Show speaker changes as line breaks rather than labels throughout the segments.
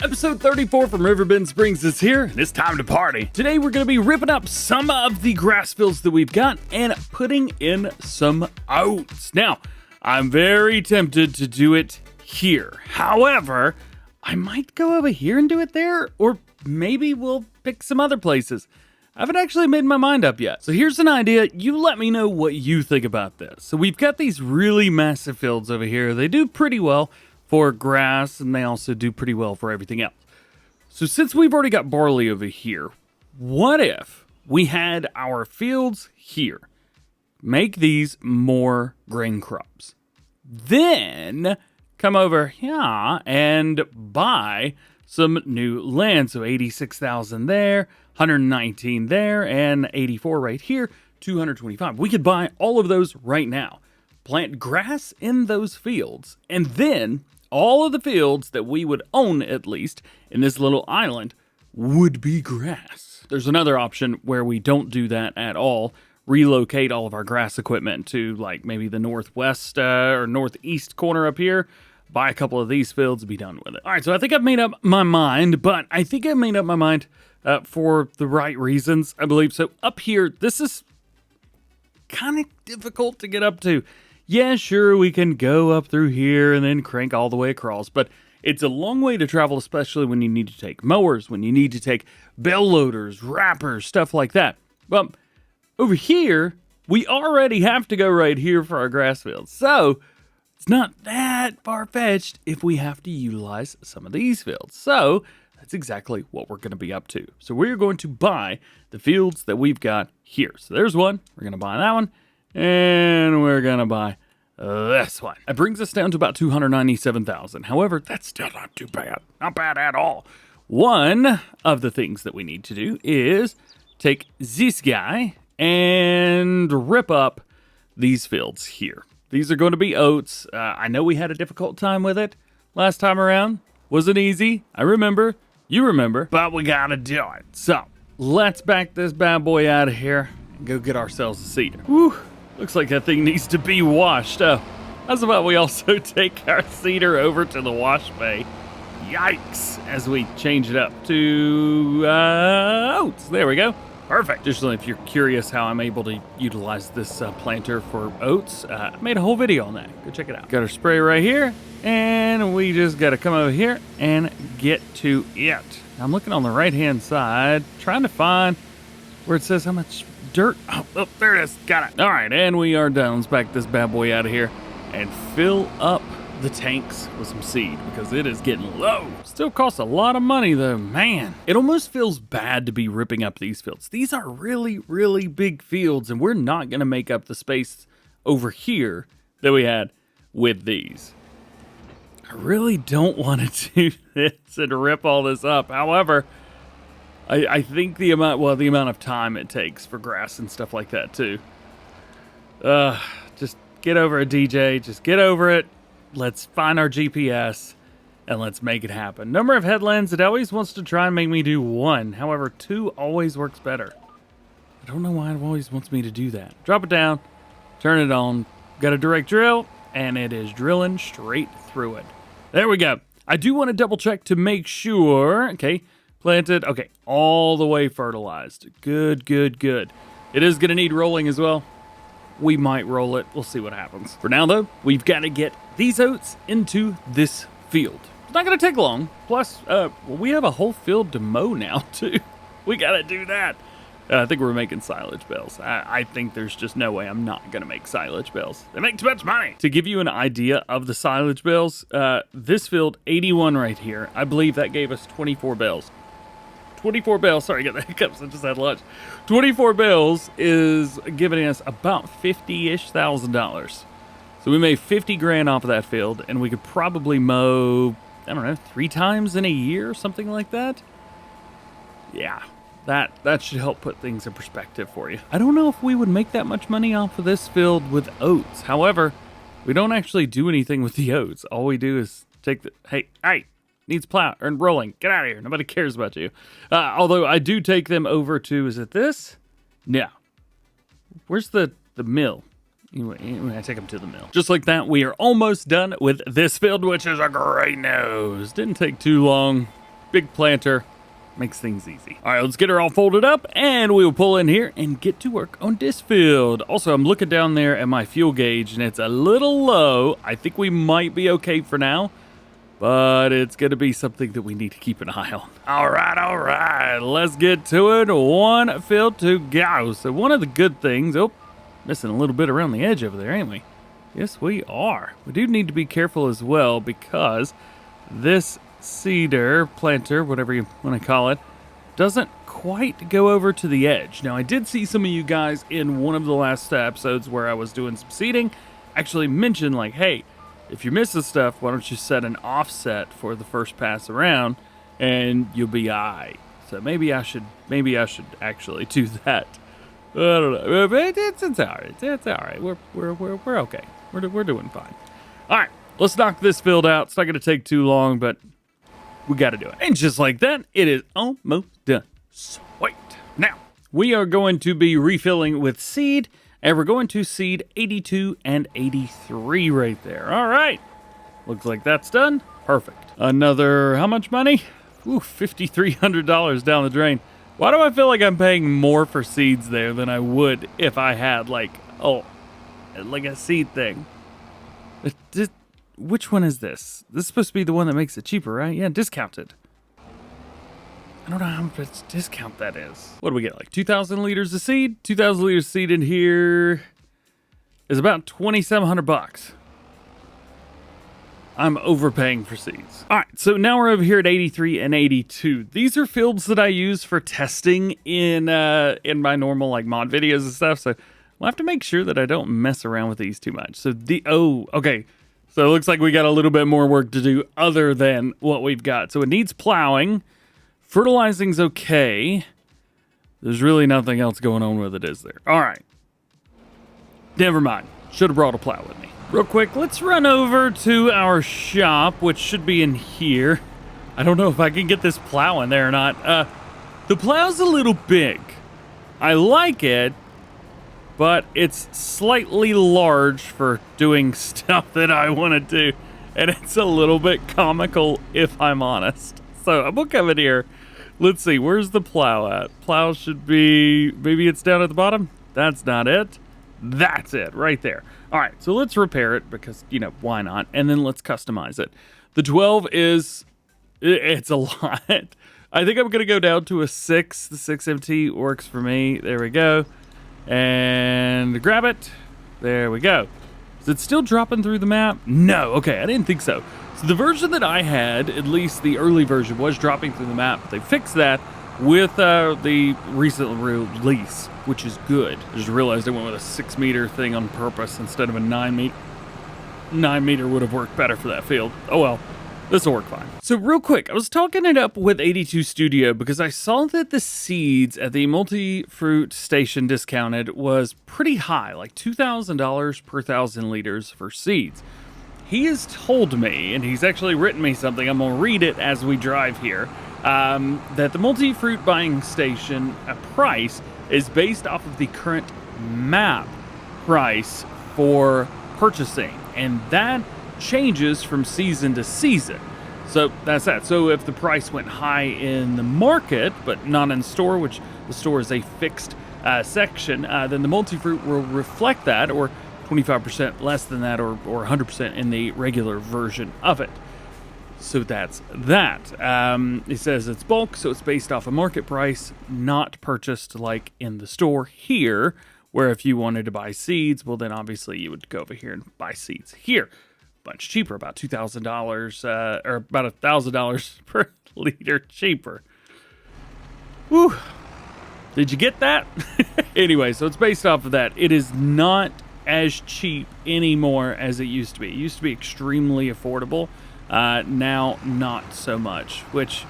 Episode 34 from Riverbend Springs is here, and it's time to party. Today we're going to be ripping up some of the grass fields that we've got and putting in some oats. Now, I'm very tempted to do it here. However, I might go over here and do it there, or maybe we'll pick some other places. I haven't actually made my mind up yet. So here's an idea. You let me know what you think about this. So we've got these really massive fields over here. They do pretty well for grass, and they also do pretty well for everything else. So since we've already got barley over here, what if we had our fields here? Make these more grain crops. Then come over here and buy some new land. So 86,000 there, 119 there, and 84 right here, 225. We could buy all of those right now. Plant grass in those fields, and then all of the fields that we would own, at least, in this little island, would be grass. There's another option where we don't do that at all. Relocate all of our grass equipment to, like, maybe the northwest or northeast corner up here. Buy a couple of these fields and be done with it. All right, so I think I've made up my mind, but I think I've made up my mind for the right reasons, I believe. So up here, this is kind of difficult to get up to. Yeah, sure, we can go up through here and then crank all the way across, but it's a long way to travel, especially when you need to take mowers, when you need to take bell loaders, wrappers, stuff like that. Well, over here, we already have to go right here for our grass fields, so it's not that far-fetched if we have to utilize some of these fields. So that's exactly what we're going to be up to. So we're going to buy the fields that we've got here. So there's one. We're going to buy that one. And we're going to buy this one. That brings us down to about 297,000. However, that's still not too bad. Not bad at all. One of the things that we need to do is take this guy and rip up these fields here. These are going to be oats. I know we had a difficult time with it last time around. Wasn't easy. I remember. You remember. But we got to do it. So let's back this bad boy out of here and go get ourselves a seeder. Whew. Looks like that thing needs to be washed. How's about we also take our seeder over to the wash bay? Yikes. As we change it up to oats. There we go. Perfect. Just if you're curious how I'm able to utilize this planter for oats, I made a whole video on that. Go check it out. Got our spray right here, and we just got to come over here and get to it. I'm looking on the right-hand side, trying to find where it says how much dirt. Oh, there it is. Got it. All right, and we are done. Let's back this bad boy out of here and fill up the tanks with some seed because it is getting low. Still costs a lot of money though, man. It almost feels bad to be ripping up these fields. These are really, really big fields, and we're not going to make up the space over here that we had with these. I really don't want to do this and rip all this up. However, I think the amount of time it takes for grass and stuff like that too. Just get over it, DJ. Just get over it. Let's find our GPS and let's make it happen. Number of headlands, it always wants to try and make me do 1. However, 2 always works better. I don't know why it always wants me to do that. Drop it down, turn it on, got a direct drill, and it is drilling straight through it. There we go. I do want to double check to make sure. Okay, planted. Okay, all the way fertilized. Good, good, good. It is going to need rolling as well. We might roll it. We'll see what happens. For now, though, we've got to get these oats into this field. It's not going to take long. Plus, we have a whole field to mow now, too. We got to do that. I think we're making silage bales. I think there's just no way I'm not going to make silage bales. They make too much money. To give you an idea of the silage bales, this field, 81 right here, I believe that gave us 24 bales. 24 bales, sorry, I got the hiccups, I just had lunch. 24 bales is giving us about $50,000-ish. So we made 50 grand off of that field, and we could probably mow, I don't know, 3 times in a year, something like that. Yeah, that should help put things in perspective for you. I don't know if we would make that much money off of this field with oats. However, we don't actually do anything with the oats. All we do is take the, hey, needs plow or rolling. Get out of here. Nobody cares about you. Although I do take them over to, is it this? No. Where's the mill? Anyway, I take them to the mill. Just like that, we are almost done with this field, which is a great nose. Didn't take too long. big planter. Makes things easy. All right, let's get her all folded up, and we will pull in here and get to work on this field. Also, I'm looking down there at my fuel gauge, and it's a little low. I think we might be okay for now, but it's going to be something that we need to keep an eye on. All right, let's get to it. One field to go. So one of the good things, missing a little bit around the edge over there, ain't we? Yes, we are. We do need to be careful as well because this seeder, planter, whatever you want to call it, doesn't quite go over to the edge. Now, I did see some of you guys in one of the last episodes where I was doing some seeding actually mention like, hey, if you're missing stuff, why don't you set an offset for the first pass around and you'll be aight. So maybe I should actually do that. I don't know. But it's all right. It's all right. We're okay. We're doing fine. All right, let's knock this field out. It's not going to take too long, but we got to do it. And just like that, it is almost done. Sweet. Now, we are going to be refilling with seed, and we're going to seed 82 and 83 right there. All right. Looks like that's done. Perfect. Another, how much money? Ooh, $5,300 down the drain. Why do I feel like I'm paying more for seeds there than I would if I had, like a seed thing? Which one is this? This is supposed to be the one that makes it cheaper, right? Yeah, discounted. I don't know how much discount that is. What do we get, like 2,000 liters of seed? 2,000 liters of seed in here is about $2,700. I'm overpaying for seeds. All right, so now we're over here at 83 and 82. These are fields that I use for testing in my normal like mod videos and stuff. So we'll have to make sure that I don't mess around with these too much. So okay. So it looks like we got a little bit more work to do other than what we've got. So it needs plowing. Fertilizing's okay. There's really nothing else going on with it, is there? All right. Never mind. Should have brought a plow with me. Real quick, let's run over to our shop, which should be in here. I don't know if I can get this plow in there or not. The plow's a little big. I like it, but it's slightly large for doing stuff that I want to do. And it's a little bit comical, if I'm honest. So I'm going to come in here. Let's see, where's the plow at? Plow should be, maybe it's down at the bottom? That's not it. That's it, right there. All right, so let's repair it because, why not? And then let's customize it. The 12 it's a lot. I think I'm going to go down to a 6. The 6MT works for me. There we go. And grab it. There we go. Is it still dropping through the map? No. Okay, I didn't think so. So the version that I had, at least the early version, was dropping through the map. But they fixed that with the recent release, which is good. I just realized I went with a 6 meter thing on purpose instead of a 9 meter. 9 meter would have worked better for that field. Oh well. This will work fine. So real quick, I was talking it up with 82 Studio because I saw that the seeds at the multi-fruit station discounted was pretty high, like $2,000 per 1,000 liters for seeds. He has told me, and he's actually written me something, I'm gonna read it as we drive here, that the multi-fruit buying station price is based off of the current map price for purchasing, and that changes from season to season. So that's that. So if the price went high in the market but not in store, which the store is a fixed section, then the multi-fruit will reflect that, or 25% less than that, or 100% in the regular version of it. So that's that. It says it's bulk, so it's based off a market price, not purchased like in the store here, where if you wanted to buy seeds, well then obviously you would go over here and buy seeds here. Much cheaper, about $2,000 or about $1,000 per liter cheaper. Whew. Did you get that? Anyway, so it's based off of that. It is not as cheap anymore as it used to be. It used to be extremely affordable. Now, not so much, which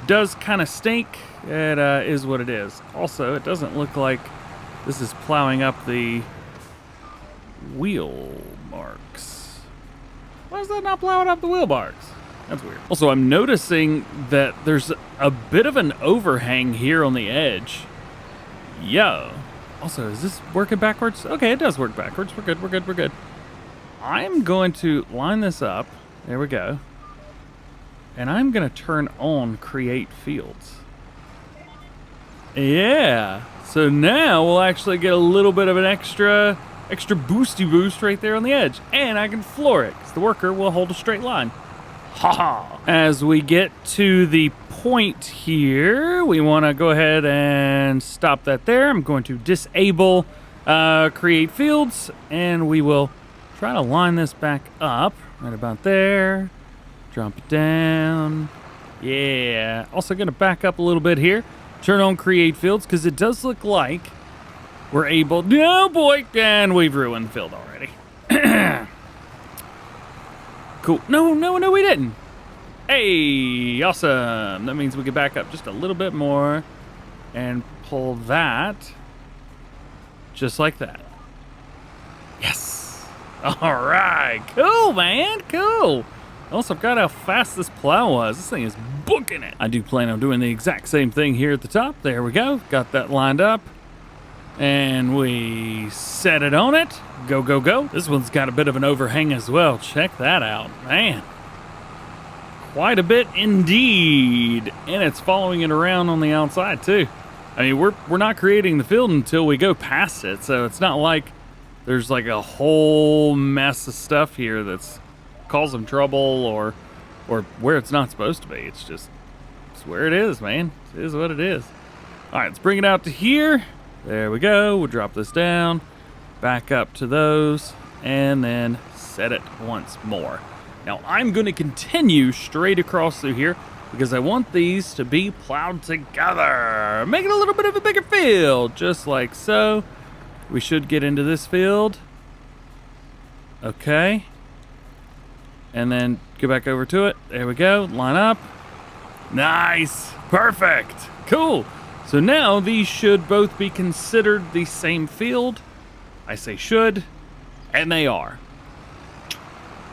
does kind of stink. It is what it is. Also, it doesn't look like this is plowing up the wheel marks. Why is that not plowing up the wheel marks? That's weird. Also, I'm noticing that there's a bit of an overhang here on the edge. Yo. Also, is this working backwards? Okay, it does work backwards. We're good, we're good, we're good. I'm going to line this up. There we go. And I'm going to turn on create fields. Yeah. So now we'll actually get a little bit of an extra boosty boost right there on the edge. And I can floor it because the worker will hold a straight line. Ha! As we get to the point here, we want to go ahead and stop that there. I'm going to disable create fields, and we will try to line this back up right about there. Drop it down. Yeah. Also going to back up a little bit here. Turn on create fields because it does look like we're able. No, boy, and we've ruined the field already. Cool. No, we didn't. Hey, awesome. That means we can back up just a little bit more and pull that just like that. Yes. All right. Cool, man. Cool. Also forgot how fast this plow was. This thing is booking it. I do plan on doing the exact same thing here at the top. There we go. Got that lined up. And we set it on it. Go, go, go. This one's got a bit of an overhang as well. Check that out. Man. Quite a bit indeed. And it's following it around on the outside too. I mean, we're not creating the field until we go past it. So it's not like there's like a whole mess of stuff here that's causing trouble or where it's not supposed to be. It's where it is, man. It is what it is. All right, let's bring it out to here. There we go. We'll drop this down, back up to those, and then set it once more. Now I'm going to continue straight across through here because I want these to be plowed together. Make it a little bit of a bigger field, just like so. We should get into this field. Okay. And then go back over to it. There we go. Line up. Nice. Perfect. Cool. So now these should both be considered the same field. I say should, and they are.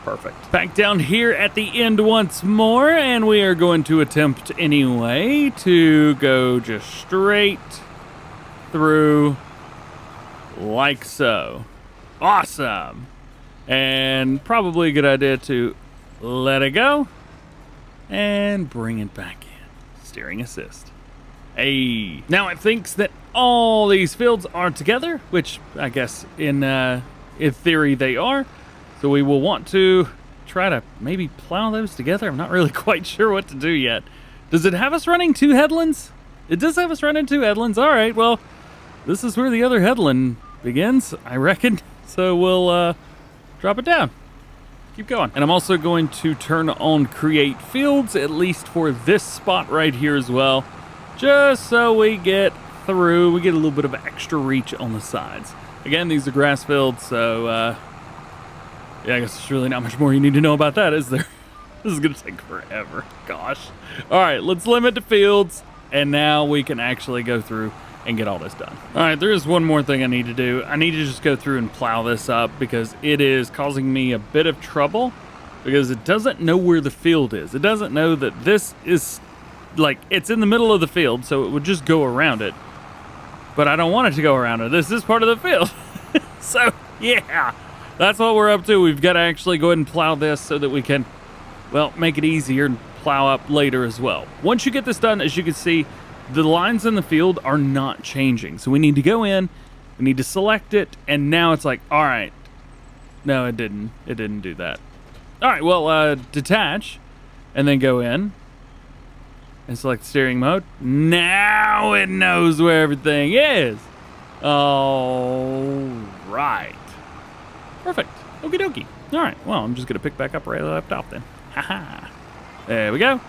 Perfect. Back down here at the end once more, and we are going to attempt anyway to go just straight through like so. Awesome. And probably a good idea to let it go and bring it back in. Steering assist. Hey. Now it thinks that all these fields are together, which I guess in theory they are. So we will want to try to maybe plow those together. I'm not really quite sure what to do yet. Does it have us running 2 headlands? It does have us running 2 headlands. All right, well, this is where the other headland begins, I reckon. So we'll drop it down. Keep going. And I'm also going to turn on create fields, at least for this spot right here as well, just so we get through. We get a little bit of extra reach on the sides. Again, these are grass fields, so yeah, I guess there's really not much more you need to know about that, is there? This is going to take forever. Gosh. All right, let's limit to fields, and now we can actually go through and get all this done. All right, there is one more thing I need to do. I need to just go through and plow this up because it is causing me a bit of trouble because it doesn't know where the field is. It doesn't know that this is, like, it's in the middle of the field, so it would just go around it. But I don't want it to go around it. This is part of the field. So, yeah. That's what we're up to. We've got to actually go ahead and plow this so that we can, well, make it easier and plow up later as well. Once you get this done, as you can see, the lines in the field are not changing. So we need to go in, we need to select it, and now it's like, all right. No, it didn't. It didn't do that. All right, well, detach, and then go in and select steering mode. Now it knows where everything is. All right. Perfect. Okie dokie. All right. Well, I'm just going to pick back up right left off then. Haha. There we go.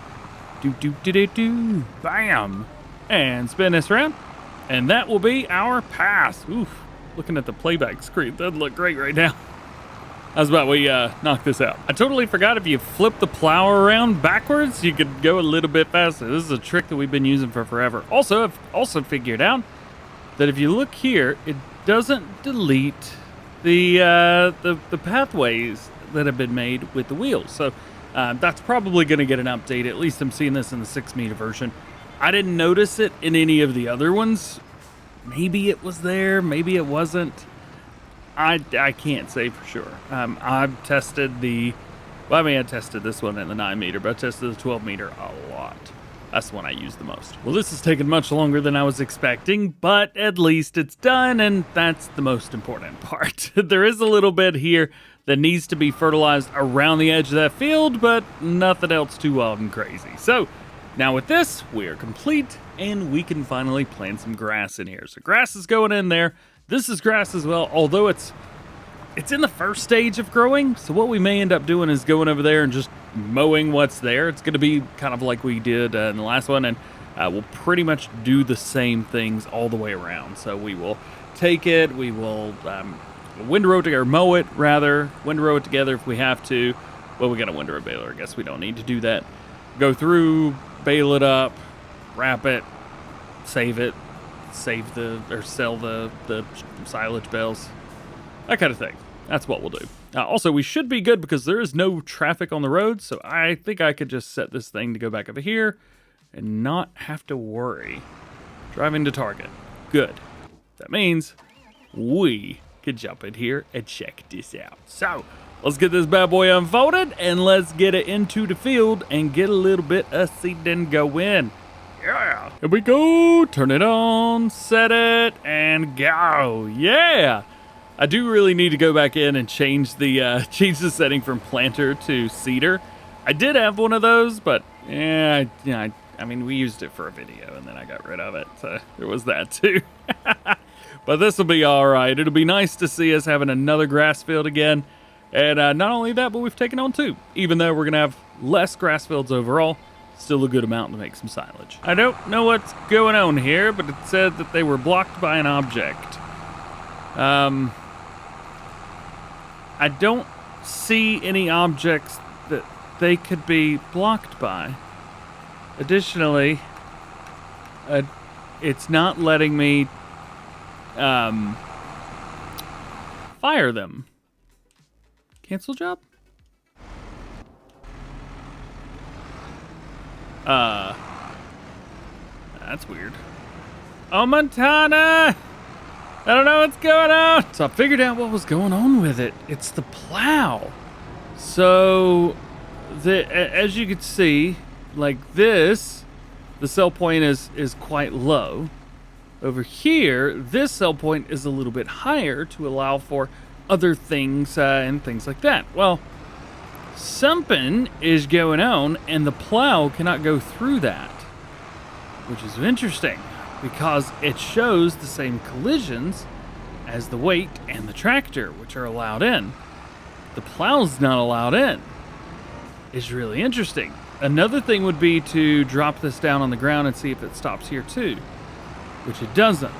Do, do, do, do, do. Bam. And spin this around. And that will be our pass. Oof. Looking at the playback screen, that'd look great right now. How's about we knock this out? I totally forgot if you flip the plow around backwards, you could go a little bit faster. This is a trick that we've been using for forever. Also, I've also figured out that if you look here, it doesn't delete the pathways that have been made with the wheels. So that's probably going to get an update. At least I'm seeing this in the 6-meter version. I didn't notice it in any of the other ones. Maybe it was there, maybe it wasn't. I can't say for sure. I've tested the Well, I mean, I tested this one in the 9 meter, but I tested the 12 meter a lot. That's the one I use the most. Well, this has taken much longer than I was expecting, but at least it's done, and that's the most important part. There is a little bit here that needs to be fertilized around the edge of that field, but nothing else too wild and crazy. So now with this, we are complete, and we can finally plant some grass in here. So grass is going in there. This is grass as well, although it's in the first stage of growing. So what we may end up doing is going over there and just mowing what's there. It's going to be kind of like we did in the last one, and we'll pretty much do the same things all the way around. So we will take it, we will windrow it, or mow it rather, windrow it together if we have to. Well, we got a windrow baler, I guess we don't need to do that. Go through, bale it up, wrap it, sell the silage bales, that kind of thing. That's what we'll do. Also, we should be good because there is no traffic on the road, so I think I could just set this thing to go back over here and not have to worry. Driving to Target. Good. That means we could jump in here and check this out. So, let's get this bad boy unfolded and let's get it into the field and get a little bit of seeding going. Yeah. Here we go. Turn it on, set it, and go. Yeah. I do really need to go back in and change the setting from planter to seeder. I did have one of those, but I mean, we used it for a video and then I got rid of it. So there was that too. But this will be all right. It'll be nice to see us having another grass field again. And not only that, but we've taken on 2. Even though we're going to have less grass fields overall, still a good amount to make some silage. I don't know what's going on here, but it said that they were blocked by an object. I don't see any objects that they could be blocked by. Additionally, it's not letting me fire them. Cancel job? That's weird. Oh, Montana! I don't know what's going on. So I figured out what was going on with it. It's the plow. So as you can see, like this, the sell point is quite low. Over here, this sell point is a little bit higher to allow for other things and things like that. Well, something is going on and the plow cannot go through that, which is interesting because it shows the same collisions as the weight and the tractor, which are allowed in. The plow's not allowed in. It's really interesting. Another thing would be to drop this down on the ground and see if it stops here too, which it doesn't.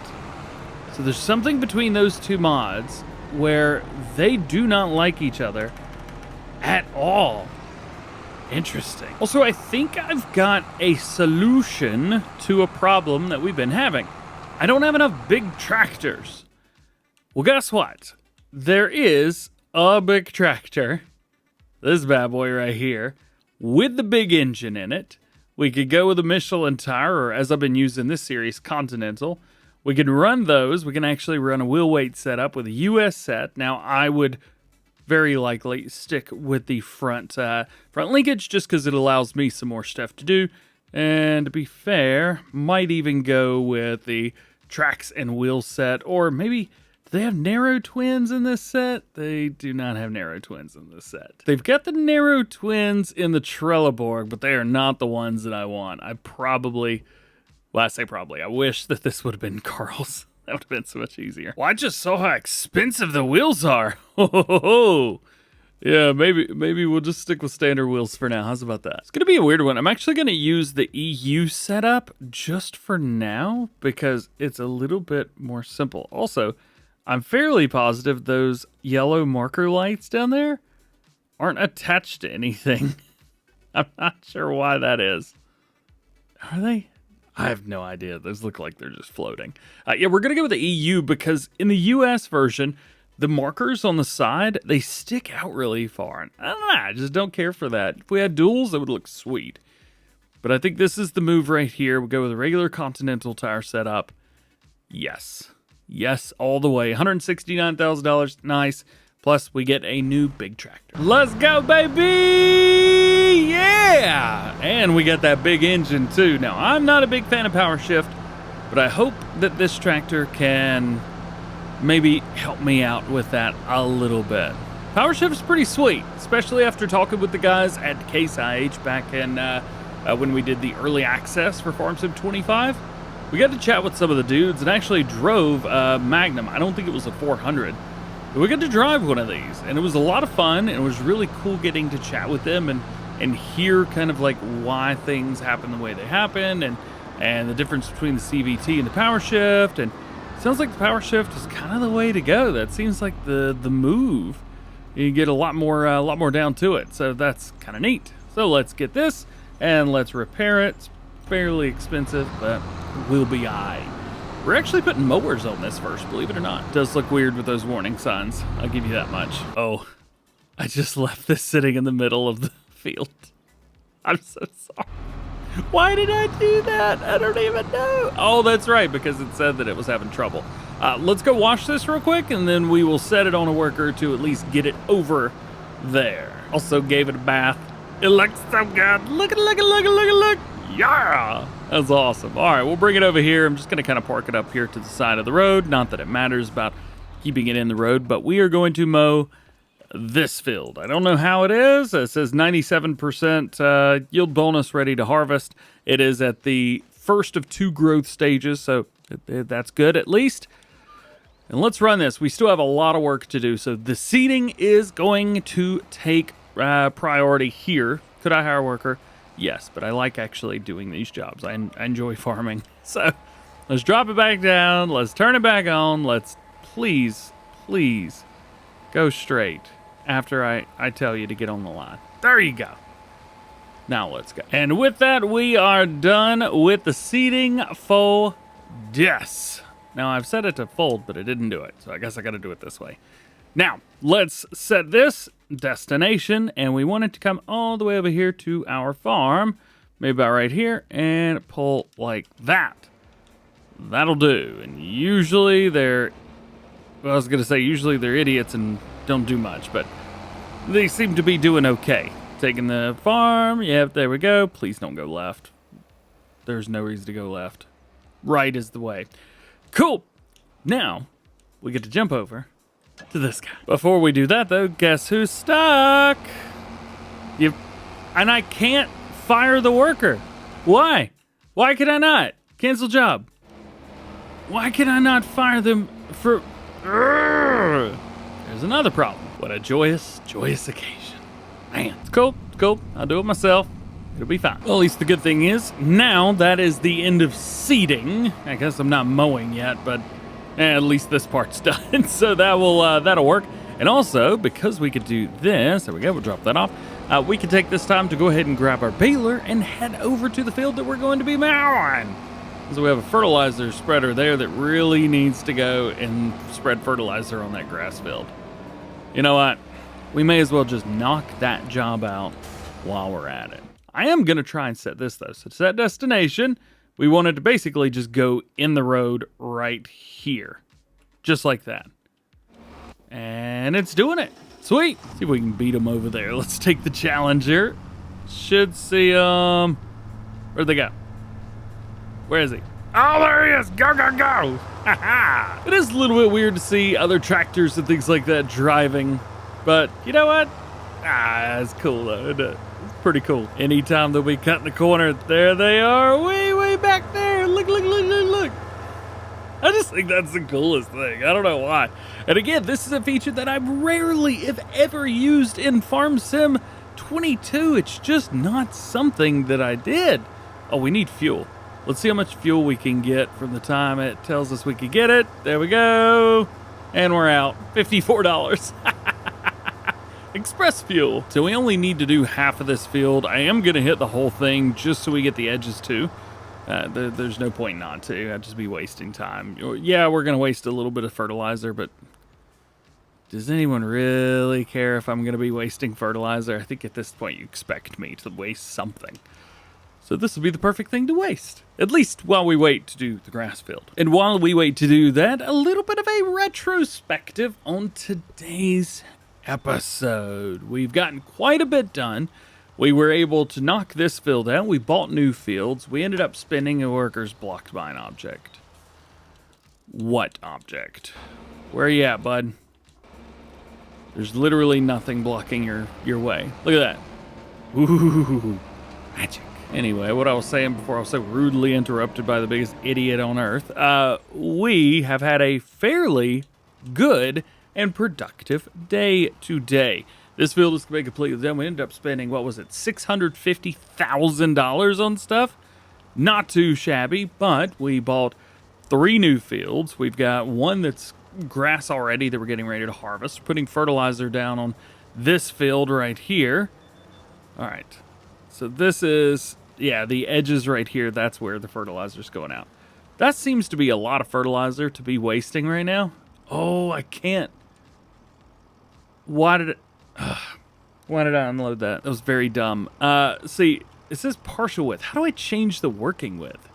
So there's something between those two mods where they do not like each other at all. Interesting. Also, I think I've got a solution to a problem that we've been having. I don't have enough big tractors. Well, guess what? There is a big tractor, this bad boy right here, with the big engine in it. We could go with a Michelin tire, or as I've been using this series, Continental. We can run those. We can actually run a wheel weight setup with a US set. Now, I would very likely stick with the front linkage just because it allows me some more stuff to do. And to be fair, might even go with the tracks and wheel set, or maybe, do they have narrow twins in this set? They do not have narrow twins in this set. They've got the narrow twins in the Trelleborg, but they are not the ones that I want. I wish that this would have been Carl's. That would have been so much easier. Well, I just saw how expensive the wheels are. Yeah, maybe we'll just stick with standard wheels for now. How's about that? It's going to be a weird one. I'm actually going to use the EU setup just for now because it's a little bit more simple. Also, I'm fairly positive those yellow marker lights down there aren't attached to anything. I'm not sure why that is. Are they? I have no idea. Those look like they're just floating. Yeah, we're going to go with the EU because in the US version, the markers on the side, they stick out really far. And I don't know, I just don't care for that. If we had duals, it would look sweet. But I think this is the move right here. We'll go with a regular Continental tire setup. Yes. Yes, all the way. $169,000. Nice. Plus, we get a new big tractor. Let's go, baby! Yeah! And we got that big engine, too. Now, I'm not a big fan of power shift, but I hope that this tractor can maybe help me out with that a little bit. Power shift's pretty sweet, especially after talking with the guys at Case IH back in when we did the early access for Farm Sim 25. We got to chat with some of the dudes and actually drove a Magnum. I don't think it was a 400. But we got to drive one of these, and it was a lot of fun, and it was really cool getting to chat with them and hear kind of like why things happen the way they happen, and the difference between the CVT and the power shift. And it sounds like the power shift is kind of the way to go. That seems like the move. You get a lot more down to it, so that's kind of neat. So let's get this and let's repair it. It's fairly expensive, but we'll be aight. We're actually putting mowers on this first, believe it or not. It does look weird with those warning signs. I'll give you that much. Oh, I just left this sitting in the middle of the field. I'm so sorry. Why did I do that? I don't even know. Oh, that's right, because it said that it was having trouble. Let's go wash this real quick, and then we will set it on a worker to at least get it over there. Also gave it a bath. It looks so good. Look at. Yeah, that's awesome. All right, we'll bring it over here. I'm just going to kind of park it up here to the side of the road. Not that it matters about keeping it in the road, but we are going to mow this field. I don't know how it is. It says 97% yield bonus ready to harvest. It is at the first of 2 growth stages, so that's good at least. And let's run this. We still have a lot of work to do, so the seeding is going to take priority here. Could I hire a worker? Yes, but I like actually doing these jobs. I enjoy farming. So let's drop it back down. Let's turn it back on. Let's please go straight after I tell you to get on the line. There you go. Now let's go. And with that, we are done with the seeding for this. Now I've set it to fold, but it didn't do it. So I guess I got to do it this way. Now let's set this destination, and we want it to come all the way over here to our farm, maybe about right here, and pull like that. That'll do. And usually they're idiots and don't do much, but they seem to be doing okay. Taking the farm. Yep, there we go. Please don't go left. There's no reason to go left. Right is the way. Cool. Now we get to jump over to this guy. Before we do that, though, guess who's stuck? And I can't fire the worker. Why? Why can I not? Cancel job. Why can I not fire them for... There's another problem. What a joyous occasion. Man, it's cool. I'll do it myself. It'll be fine. Well, at least the good thing is, now that is the end of seeding. I guess I'm not mowing yet, but at least this part's done. So that'll work. And also, because we could do this, there we go, we'll drop that off. We can take this time to go ahead and grab our baler and head over to the field that we're going to be mowing. So we have a fertilizer spreader there that really needs to go and spread fertilizer on that grass field. You know what? We may as well just knock that job out while we're at it. I am going to try and set this, though. So to set destination, we wanted to basically just go in the road right here. Just like that. And it's doing it. Sweet. See if we can beat them over there. Let's take the challenger. Should see where'd they go? Where is he? Oh, there he is. Go. It is a little bit weird to see other tractors and things like that driving. But you know what? It's cool, though, isn't it? It's pretty cool. Anytime that we cut in the corner, there they are. Way back there. Look. I just think that's the coolest thing. I don't know why. And again, this is a feature that I've rarely, if ever, used in Farm Sim 22. It's just not something that I did. Oh, we need fuel. Let's see how much fuel we can get from the time it tells us we could get it. There we go. And we're out. $54. Express fuel. So we only need to do half of this field. I am going to hit the whole thing just so we get the edges too. There's no point not to. I'd just be wasting time. Yeah, we're going to waste a little bit of fertilizer, but does anyone really care if I'm going to be wasting fertilizer? I think at this point you expect me to waste something. So this will be the perfect thing to waste, at least while we wait to do the grass field. And while we wait to do that, a little bit of a retrospective on today's episode. We've gotten quite a bit done. We were able to knock this field out. We bought new fields. We ended up spinning a worker's blocked by an object. What object? Where are you at, bud? There's literally nothing blocking your way. Look at that. Ooh, magic. Anyway, what I was saying before I was so rudely interrupted by the biggest idiot on earth, we have had a fairly good and productive day today. This field is going to be completely done. We ended up spending, what was it, $650,000 on stuff? Not too shabby, but we bought 3 new fields. We've got one that's grass already that we're getting ready to harvest. We're putting fertilizer down on this field right here. All right. So this is, yeah, the edges right here. That's where the fertilizer's going out. That seems to be a lot of fertilizer to be wasting right now. Oh, I can't. Why did I unload that? That was very dumb. See, it says partial width. How do I change the working width?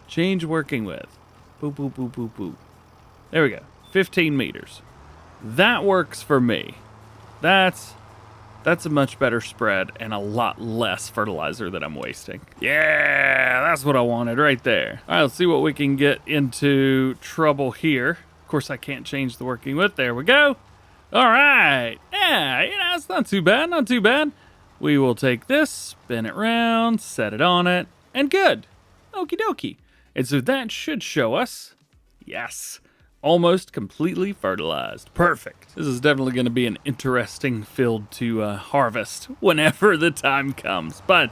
Change working width. Boop, boop, boop, boop, boop. There we go. 15 meters. That works for me. That's a much better spread and a lot less fertilizer that I'm wasting. Yeah, that's what I wanted right there. All right, let's see what we can get into trouble here. Of course, I can't change the working width. There we go. All right. Yeah, it's not too bad, not too bad. We will take this, spin it round, set it on it, and good. Okie dokie. And so that should show us, yes, almost completely fertilized. Perfect. This is definitely going to be an interesting field to harvest whenever the time comes. But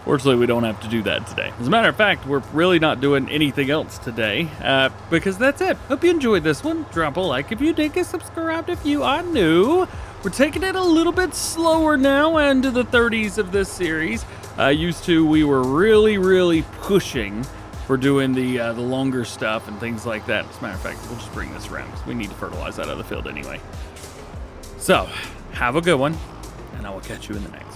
fortunately, we don't have to do that today. As a matter of fact, we're really not doing anything else today because that's it. Hope you enjoyed this one. Drop a like if you did, get subscribed if you are new. We're taking it a little bit slower now into the 30s of this series. We were really pushing for doing the longer stuff and things like that. As a matter of fact, we'll just bring this around because we need to fertilize that other field anyway. So, have a good one, and I will catch you in the next.